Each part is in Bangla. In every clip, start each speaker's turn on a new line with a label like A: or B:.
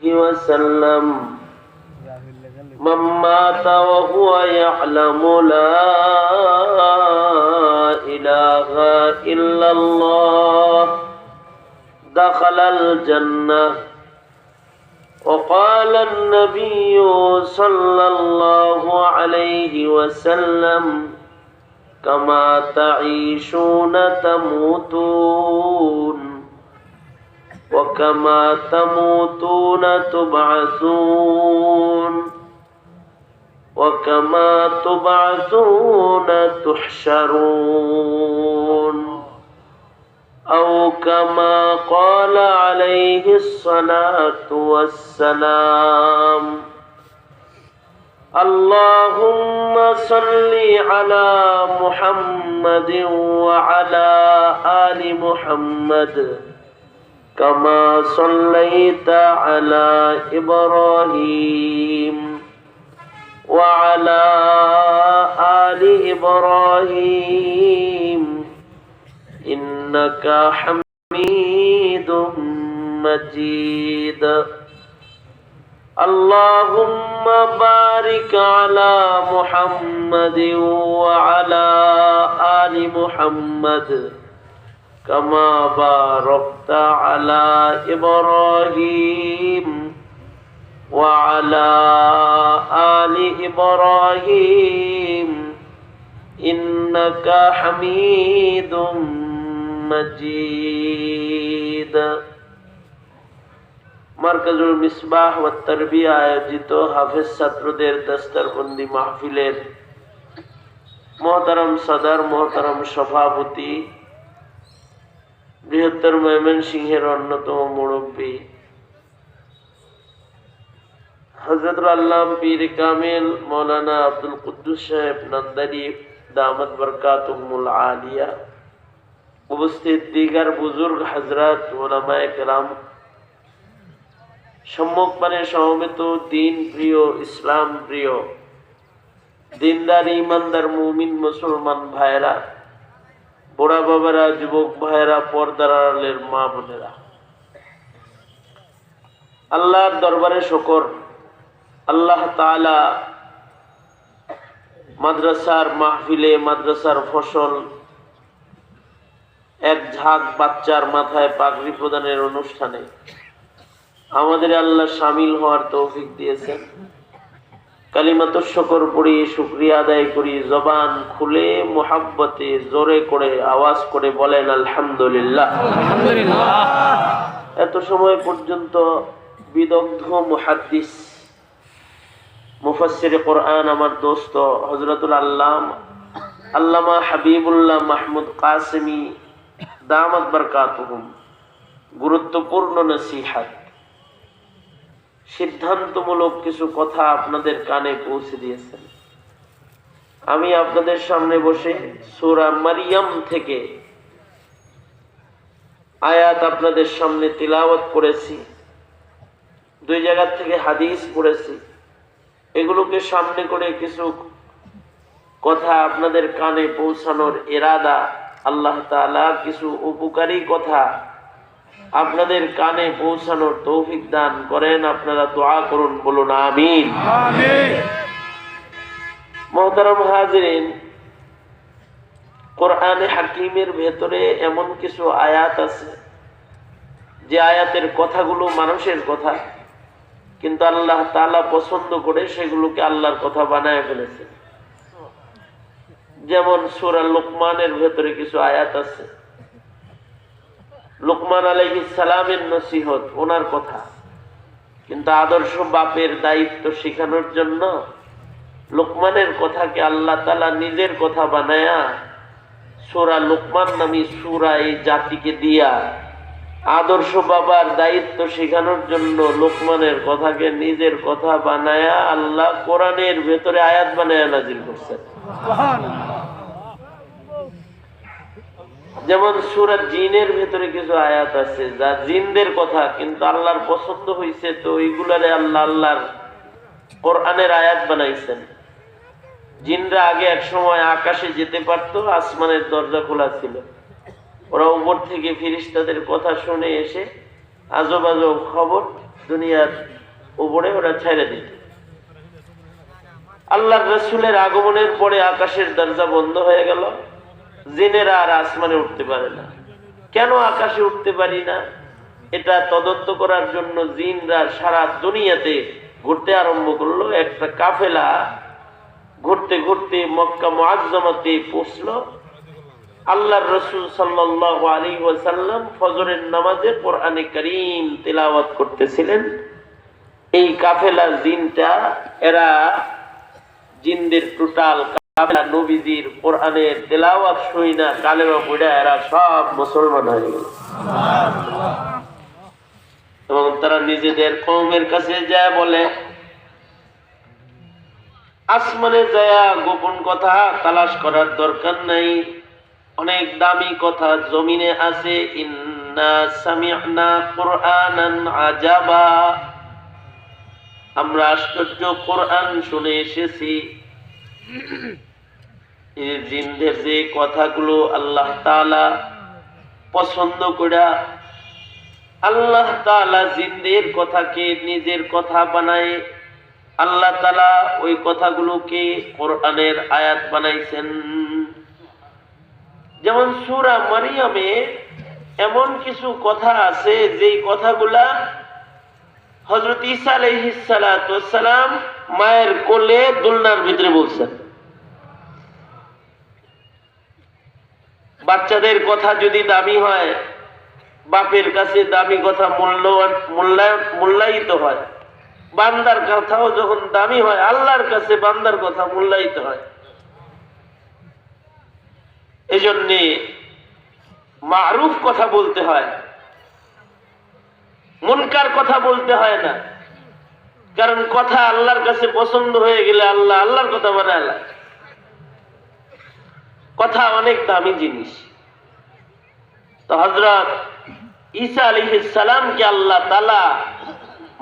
A: وسلم من مات وهو يعلم لا إله إلا الله دخل الجنة وقال النبي صلى الله عليه وسلم كما تعيشون تموتون وكما تموتون تبعثون وكما تبعثون تحشرون أو كما قال عليه الصلاة والسلام اللهم صل على محمد وعلى آل محمد كما صليت على إبراهيم وعلى آل إبراهيم إنك حميد مجيد اللهم بارك على محمد وعلى آل محمد كما باركت على إبراهيم وعلى آل إبراهيم إنك حميد مجيد মার্কাজুল মিসবাহ ওয়া তারবিয়া আয়োজিত হাফেজ ছাত্রদের দস্তরবন্দি মাহফিলের মোহতারাম সদর, মোহতারাম সভাপতি, বৃহত্তর ময়মনসিংহের অন্যতম মুরব্বী হযরতুল আল্লামা পীর কামিল মাওলানা আব্দুল কুদ্দুস সাহেব নন্দারি দামাত বরকাতুহুল আলিয়া, উপস্থিত দিগার বুজুর্গ হযরত উলামায়ে কেরাম, সম্মুখপানে সমবেত দিন প্রিয়, ইসলাম প্রিয়, দিনদার ইমানদার মুমিন মুসলমান ভাইরা, বুড়া বাবারা, যুবক ভাইরা, পর্দার আড়ালের মা বোনেরা, আল্লাহর দরবারে শুকর। আল্লাহ তাআলা মাদ্রাসার মাহফিলে, মাদ্রাসার ফসল, এক ঝাঁক বাচ্চার মাথায় পাগড়ি প্রদানের অনুষ্ঠানে আমাদের আল্লাহ শামিল হওয়ার তৌফিক দিয়েছেন। কালিমাতুশ শুকর পড়ি, শুকরিয়া আদায় করি, জবান খুলে মুহাব্বতে জোরে করে আওয়াজ করে বলেন আলহামদুলিল্লাহ। এত সময় পর্যন্ত বিদগ্ধ মুহাদ্দিস, মুফাসসির কোরআন আমার দোস্ত হযরতুল আল্লামা হাবিবুল্লাহ মাহমুদ কাসেমি দামাত বরকাতুহুম গুরুত্বপূর্ণ নসিহত, সিদ্ধান্তমূলক কিছু কথা আপনাদের কানে পৌঁছে দিয়েছেন। আমি আপনাদের সামনে বসে সূরা মারইয়াম থেকে আয়াত আপনাদের সামনে তিলাওয়াত করেছি, দুই জায়গা থেকে হাদিস পড়েছি। এগুলোকে সামনে করে কিছু কথা আপনাদের কানে পৌঁছানোর ইরাদা, আল্লাহ তাআলা কিছু উপকারী কথা আপনাদের কানে পৌঁছানোর তৌফিক দান করেন। আপনারা দোয়া করুন, বলুন আমিন। মুহতারাম হাজিরিন, কোরআনে হাকিমের ভেতরে এমন কিছু আয়াত আছে যে আয়াতের কথাগুলো মানুষের কথা, কিন্তু আল্লাহ তাআলা পছন্দ করে সেগুলোকে আল্লাহর কথা বানায় ফেলেছে। যেমন সূরা লুকমানের ভেতরে কিছু আয়াত আছে, লুকমান আলাইহিস সালামের নসিহত, ওনার কথা, কিন্তু আদর্শ বাপের দায়িত্ব শেখানোর জন্য লুকমানের কথাকে আল্লাহ তাআলা নিজের কথা বানায়া সূরা লুকমান নামী সূরা এই জাতিকে দিয়া আদর্শ বাবার দায়িত্ব শেখানোর জন্য লুকমানের কথাকে নিজের কথা বানায়া আল্লাহ কোরআনের ভেতরে আয়াত বানায়া নাজিল করছেন। যেমন সূরা জিনের ভেতরে কিছু আয়াত আছে যা জিনদের কথা, কিন্তু আল্লাহর পছন্দ হয়েছে তো এইগুলারে আল্লাহ আল্লাহর কোরআনের আয়াত বানাইছেন। জিনরা আগে এক সময় আকাশে যেতে পারতো, আসমানের দরজা খোলা ছিল, ওরা উপর থেকে ফেরেশতাদের কথা শুনে এসে আজব আজব খবর দুনিয়ার উপরে ওরা ছেড়ে দিত। আল্লাহর রাসূলের আগমনের পরে আকাশের দরজা বন্ধ হয়ে গেল, জিনেরা আর আসমানে উঠতে পারে না। কেন আকাশে উঠতে পারি না, এটা তদন্ত করার জন্য জিনরা সারা দুনিয়াতে ঘুরতে আরম্ভ করলো। একটা কাফেলা ঘুরতে ঘুরতে মক্কা মুআজ্জামাতে পৌঁছলো। আল্লাহর রাসূল সাল্লাল্লাহু আলাইহি ওয়াসাল্লাম ফজরের নামাজে কোরআনে কারীম তিলাওয়াত করতেছিলেন। এই কাফেলা জিনটা, এরা জিনদের টোটাল কাফেলা নবীজির কোরআনের তেলাওয়াত শুই না কালেমা পড়া এরা সব মুসলমান হয়ে গেল। এবং তারা নিজেদের কওমের কাছে যায় বলে, আসমানে যায়া গোপন কথা তালাশ করার দরকার নাই, অনেক দামি কথা জমিনে আছে। ইন্না সামি'না কুরআনান আজাবা, আমরা আশ্চর্য কোরআন শুনে এসেছি। এই জিনদের যে কথাগুলো আল্লাহ তাআলা পছন্দ করে, আল্লাহ তাআলা জিনদের কথাকে নিজের কথা বানায়। আল্লাহ তাআলা ওই কথাগুলোকে কোরআনের আয়াত বানাইছেন। যেমন সূরা মারিয়ামে এমন কিছু কথা আছে যেই কথাগুলা হযরত ঈসা আলাইহিস সালাতু ওয়াস সালাম মায়ের কোলে দোলনার ভিতরে বলছেন। বাচ্চাদের কথা যদি দামি হয়, বাপের কাছে দামি কথা মূল্যায়িত হয়। বান্দার কথাও যখন দামি হয়, আল্লাহর কাছে বান্দার কথা মূল্যায়িত হয়। এজন্য মারুফ কথা বলতে হয়, মুনকার কথা বলতে হয় না। কারণ কথা আল্লাহর কাছে পছন্দ হয়ে গেলে আল্লাহ আল্লাহর কথা বানায় না। কথা অনেক দামি জিনিস। তো হযরত ঈসা আলাইহিস সালামকে আল্লাহ তাআলা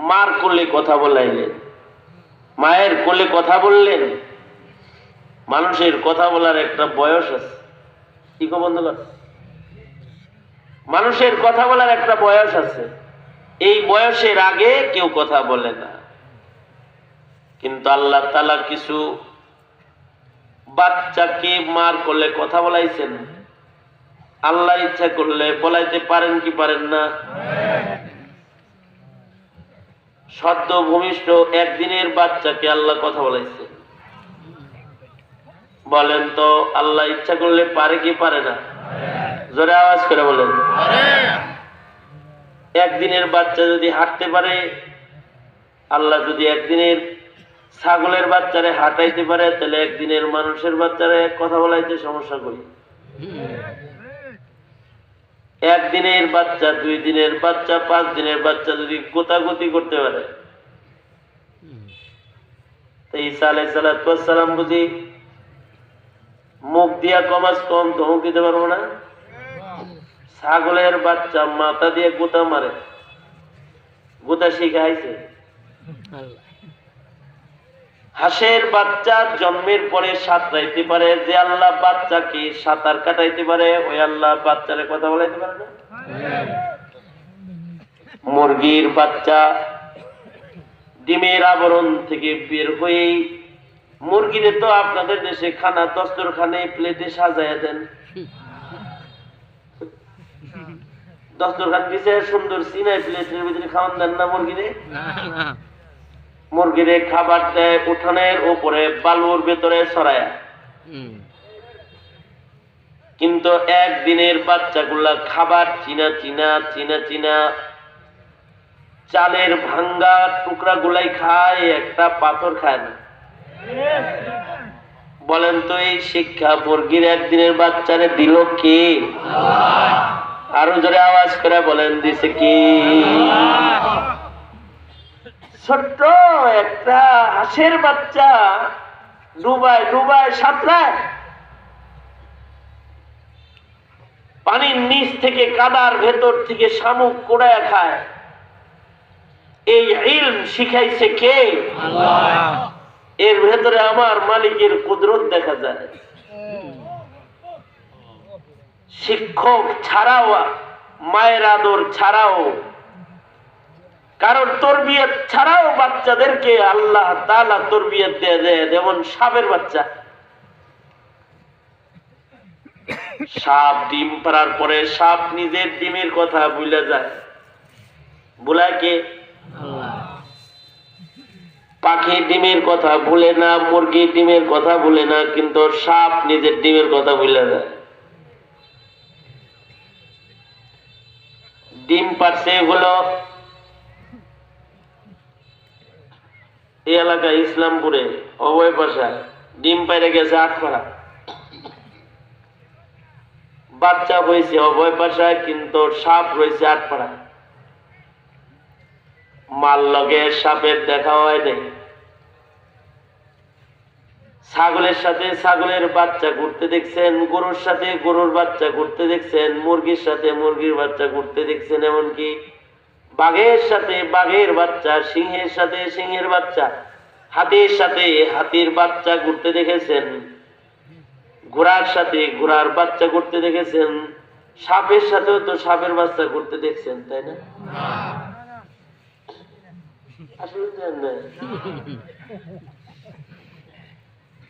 A: মার কোলে কথা বলাইলেন, মায়ের কোলে কথা বললেন। মানুষের কথা বলার একটা বয়স আছে, কি গো বন্ধুগণ? মানুষের কথা বলার একটা বয়স আছে। এই বয়সের আগে কেউ কথা বলে না। কিন্তু আল্লাহ তাআলা কিছু বাচ্চাকে মার কোলে কথা বলাইছেন। আল্লাহ ইচ্ছা করলে বলাইতে পারেন কি পারেন না? সদ্য ভূমিষ্ঠ একদিনের বাচ্চাকে আল্লাহ কথা বলাইছে। বলেন তো আল্লাহ ইচ্ছা করলে পারে কি পারে না? জোরে আওয়াজ করে বলেন। একদিনের বাচ্চা যদি হাঁটতে পারে, আল্লাহ যদি একদিনের ছাগলের বাচ্চারে হাঁটাইতে পারে, তাহলে একদিনের মানুষের বাচ্চারে কথা বলাইতে সমস্যা করি? একদিনের বাচ্চা, 2 দিনের বাচ্চা, 5 দিনের বাচ্চা যদি গোতাগুতি করতে পারে, তো ঈসা আলাইহিস সালাম বুঝি মুখ দিয়া কমাস কম ধমক দিতে পারবো না? ছাগলের বাচ্চা মাথা দিয়ে গোতা মারে, গোতা শিখাইছে। হাঁসের বাচ্চা জন্মের পরে সাঁতরাইতে পারে, যে আল্লাহ বাচ্চাকে সাঁতার কাটাইতে পারে, ওই আল্লাহ বাচ্চারে কথা বলাইতে পারে না? মুরগির বাচ্চা ডিমের আবরণ থেকে বের হয়ে, মুরগিরে তো আপনাদের দেশে খানা দস্তরখানে প্লেটে সাজায় দেন, দস্তরখান দিছে সুন্দর সিনাই প্লেটের ভিতরে খাওয়ান দেন না মুরগিরে? মুরগিরে খাবার দেয় উঠানের উপরে বালুর ভেতরে ছড়ায়া। কিন্তু একদিনের বাচ্চাগুলা খাবার চিনা চিনা চিনা চিনা চালের ভাঙ্গা টুকরা গুলাই খায়, একটা পাথর খায় না। বলেন তো এই শিক্ষা মুরগির একদিনের বাচ্চারে দিল কে? আরো জোরে আওয়াজ করে বলেন, দিছে কি? ছোট্ট একটা হাঁসের বাচ্চা ডুবায় ডুবায় সাঁতরায়, পানির নিচ থেকে কাদার ভেতর থেকে শামুক কোড়ায় খায়। এই ইলম শিখাইছে কে? আল্লাহ। এর ভেতরে আমার মালিকের কুদরত দেখা যায়। শিক্ষক ছাড়াও, মায়ের আদর ছাড়াও, কারণ তরবিয়ত ছাড়াও বাচ্চাদেরকে আল্লাহ তাআলা তরবিয়ত দিয়ে দেয়, যেমন সাপের বাচ্চা। সাপ ডিম পাড়ার পরে সাপ নিজের ডিমের কথা ভুলে যায়। ভুলায় কে? পাখি ডিমের কথা ভুলে না, মুরগি ডিমের কথা ভুলে না, কিন্তু সাপ নিজের ডিমের কথা ভুলে যায়। ডিম পারছে হলো এই এলাকায় ইসলামপুরে অভয় পাশায় ডিম পাইরে গেছে আটপাড়া, বাচ্চা হয়েছে অভয় পাশায়, কিন্তু সাপ রয়েছে আটপাড়া। মাল লগে সাপের দেখা হয় নাই। ছাগলের সাথে ছাগলের বাচ্চা ঘুরতে দেখছেন, গরুর সাথে গরুর বাচ্চা ঘুরতে দেখছেন, মুরগির সাথে মুরগির বাচ্চা ঘুরতে দেখছেন, এমনকি বাঘের সাথে বাঘের বাচ্চা, সিংহের সাথে সিংহের বাচ্চা, হাতির সাথে হাতির বাচ্চা ঘুরতে দেখেছেন, ঘোড়ার সাথে ঘোড়ার বাচ্চা ঘুরতে দেখেছেন, সাপের সাথেও তো সাপের বাচ্চা ঘুরতে দেখছেন, তাই না? আসলে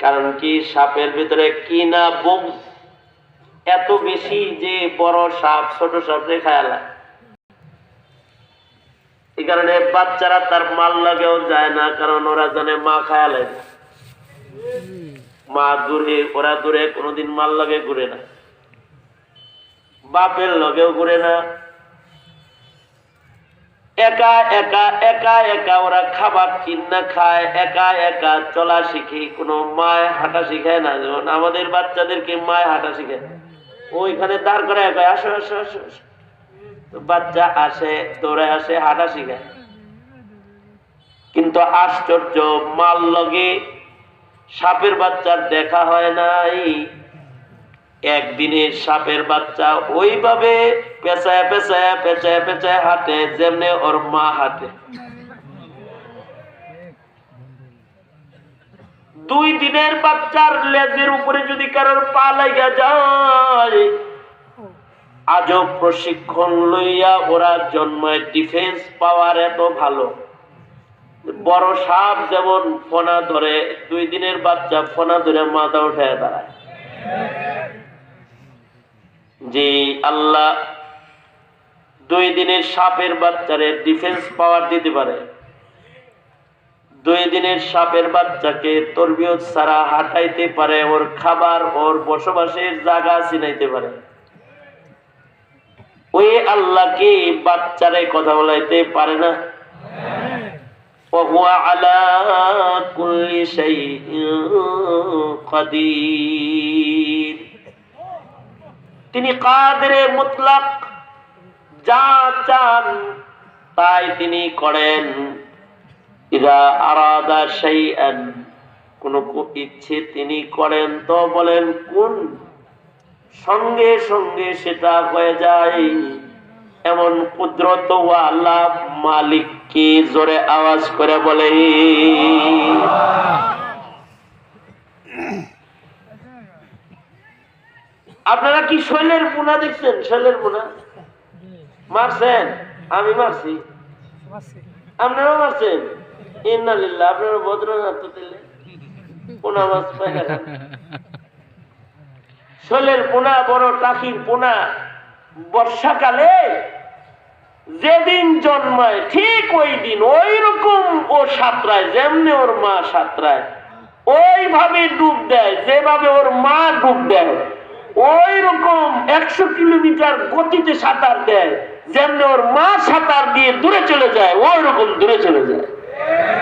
A: কারণ কি, সাপের ভিতরে কি না বুগজ এত বেশি যে বড় সাপ ছোট সাপে খায়ালা। এই কারণে বাচ্চারা তার মাল লাগেও যায় না, কারণ ওরা জানে মা খায়ালে। মা দূরে, ওরা দূরে কোনোদিন মাল লাগে ঘুরে না, বাপের লগেও ঘুরে না। একা একা একা একা ওরা খাবার কিনা খায়, একা একা চলা শিখে, কোনো মায় হাঁটা শিখায় না। যেমন আমাদের বাচ্চাদেরকে মায় হাঁটা শিখায়, ওইখানে দাঁড় করে একা আসো আসো আসো, বাচ্চা আসে, দৌড়ে আসে, হাঁটা শিখায়। কিন্তু আশ্চর্য, মাল লগে সাপের বাচ্চার দেখা হয় নাই। একদিনের সাপের বাচ্চা ওইভাবে পেঁচায় পেঁচায় পেঁচায় পেঁচায় হাঁটে যেমনে ওর মা হাঁটে। 2 দিনের বাচ্চার লেজের উপরে যদি কারোর পা লাগা যায়, আজব প্রশিক্ষণ লইয়া ওরা জন্মায়, ডিফেন্স পাওয়ার এত ভালো। বড় সাপ যেমন ফনা ধরে, 2 দিনের বাচ্চা ফনা ধরে মাথা উঠে দাঁড়ায়। যে আল্লাহ 2 দিনের সাপের বাচ্চারে ডিফেন্স পাওয়ার দিতে পারে, 2 দিনের সাপের বাচ্চাকে তরবিয়ত ছাড়া হাঁটাইতে পারে, ওর খাবার ওর বসবাসের জায়গা চিনাইতে পারে, ওই আল্লাহকে বাচ্চারে কথা বলাইতে পারে না? وهو على كل شيء قدير। তিনি কাদেরে মুতলাক, যা চান তাই তিনি করেন। ইযা আরাদা শাইআন, কোন ইচ্ছে তিনি করেন তো বলেন কোন, সঙ্গে সঙ্গে সেটা হয়ে যায়। এমন কুদরত ওয়ালা মালিক কি, জোরে আওয়াজ করে বলে। আপনারা কি শৈলের পোনা দেখছেন? শৈলের পোনা মারছেন? আমি মারছি, আপনারাও মারছেন? ইন্নালিল্লাহ। আপনারা ভদ্রনাথ দিলে পোনা মাছ পাই না। শৈলের পোনা, বড় টাকির পোনা বর্ষাকালে যেদিন জন্মায় ঠিক ওই দিন ওই রকম ও সাঁতরায়, যেমনি ওর মা সাঁতরায় ওইভাবে ডুব দেয়, যেভাবে ওর মা ডুব দেয় ওই রকম 100 কিলোমিটার গতিতে সাঁতার দেয়, যেমনি ওর মা সাঁতার দিয়ে দূরে চলে যায় ওই রকম দূরে চলে যায়।